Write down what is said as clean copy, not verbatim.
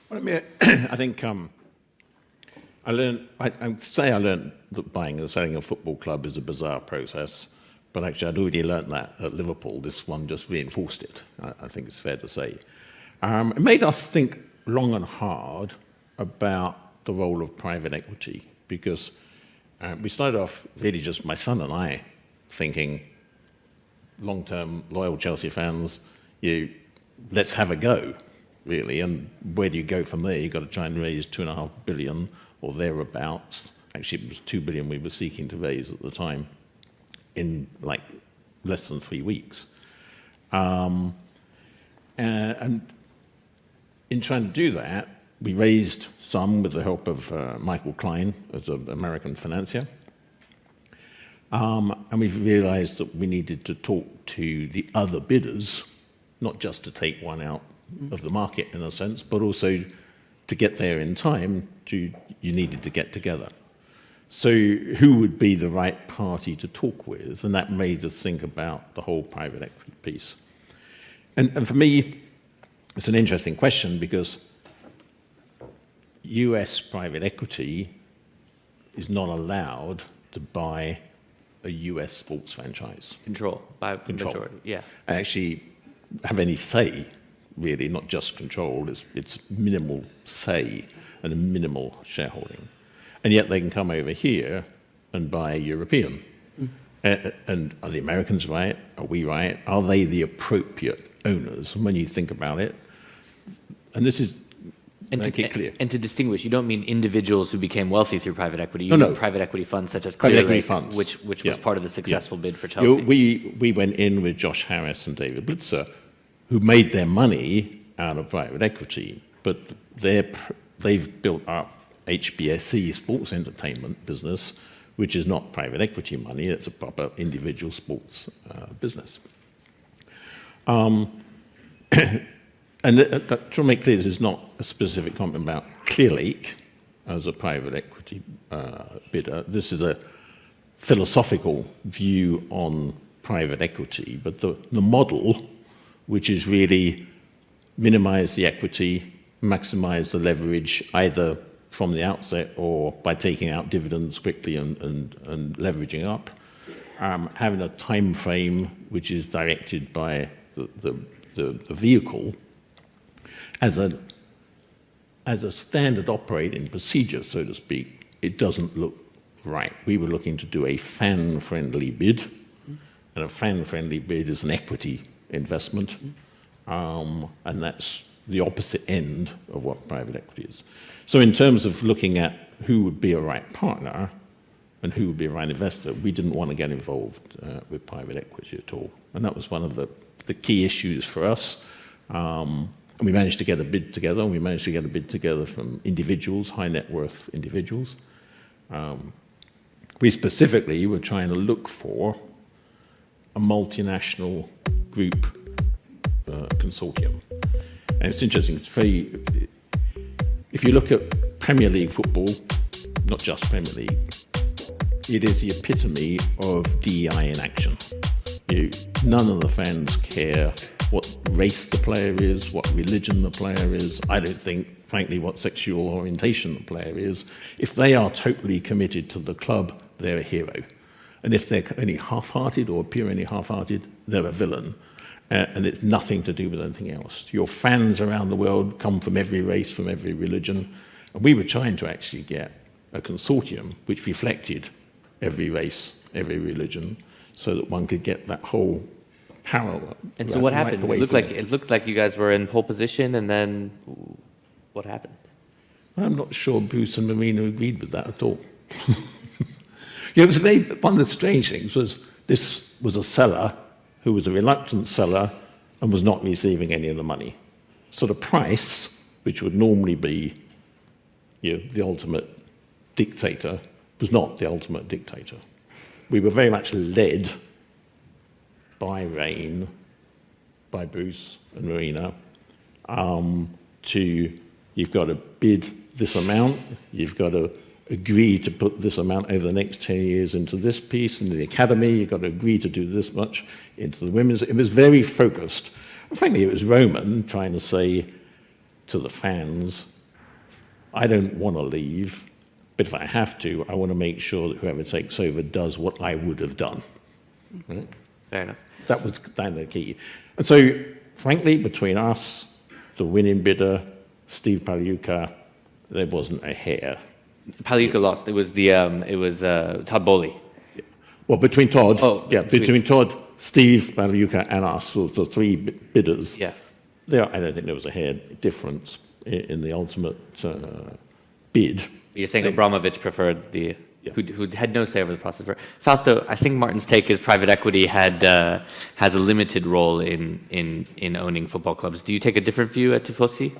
Well, I mean, I think I learned that buying and selling a football club is a bizarre process, but actually I'd already learned that at Liverpool. This one just reinforced it, I think it's fair to say. It made us think long and hard about the role of private equity, because we started off really just my son and I thinking, long-term loyal Chelsea fans, let's have a go, really. And where do you go from there? You've got to try and raise 2.5 billion or thereabouts. Actually, it was 2 billion we were seeking to raise at the time in like less than 3 weeks. And in trying to do that, we raised some with the help of Michael Klein as an American financier. And we've realized that we needed to talk to the other bidders, not just to take one out of the market in a sense, but also to get there in time, you needed to get together. So who would be the right party to talk with? And that made us think about the whole private equity piece. And for me, it's an interesting question because US private equity is not allowed to buy a US sports franchise. Control, by majority, yeah. And actually have any say, really, not just control, it's minimal say and a minimal shareholding. And yet they can come over here and buy European. And are the Americans right? Are we right? Are they the appropriate owners? And when you think about it, and this is, make it clear. And to distinguish, you don't mean individuals who became wealthy through private equity. You mean private equity funds such as Clearlake, which was part of the successful bid for Chelsea. We went in with Josh Harris and David Blitzer, who made their money out of private equity, but they've built up HBSE, Sports Entertainment Business, which is not private equity money, it's a proper individual sports business. And to make clear, this is not a specific comment about Clearlake as a private equity bidder. This is a philosophical view on private equity, but the model, which is really minimize the equity, maximize the leverage, either from the outset or by taking out dividends quickly and leveraging up, having a time frame which is directed by the vehicle as a standard operating procedure, so to speak, it doesn't look right. We were looking to do a fan-friendly bid, and a fan-friendly bid is an equity investment, and that's the opposite end of what private equity is. So in terms of looking at who would be a right partner and who would be a right investor, we didn't want to get involved with private equity at all. And that was one of the key issues for us. And we managed to get a bid together, and we managed to get a bid together from individuals, high net worth individuals. We specifically were trying to look for a multinational group consortium. And it's interesting, if you look at Premier League football, not just Premier League, it is the epitome of DEI in action. None of the fans care what race the player is, what religion the player is. I don't think, frankly, what sexual orientation the player is. If they are totally committed to the club, they're a hero. And if they're only half-hearted or appear only half-hearted, they're a villain. And it's nothing to do with anything else. Your fans around the world come from every race, from every religion. And we were trying to actually get a consortium which reflected every race, every religion, so that one could get that whole parallel. And so what happened? It looked like you guys were in pole position, and then what happened? I'm not sure Bruce and Marina agreed with that at all. One of the strange things was this was a seller who was a reluctant seller and was not receiving any of the money. So the price, which would normally be the ultimate dictator, was not the ultimate dictator. We were very much led by Rain, by Bruce and Marina, you've got to bid this amount, you've got to agree to put this amount over the next 10 years into this piece, into the academy, you've got to agree to do this much into the women's. It was very focused. And frankly, it was Roman trying to say to the fans, I don't want to leave, but if I have to, I want to make sure that whoever takes over does what I would have done. Right? Fair enough. That was kind of the key. And so, frankly, between us, the winning bidder, Steve Pagliuca, there wasn't a hair. Pagliuca lost. It was Todd Bowley. Well, between Todd, between Todd, Steve, Pagliuca, and us, the three bidders. Yeah. I don't think there was a hair difference in the ultimate bid. You're saying Abramovich preferred who had no say over the process. Fausto, I think Martin's take is private equity has a limited role in owning football clubs. Do you take a different view at Tifosi?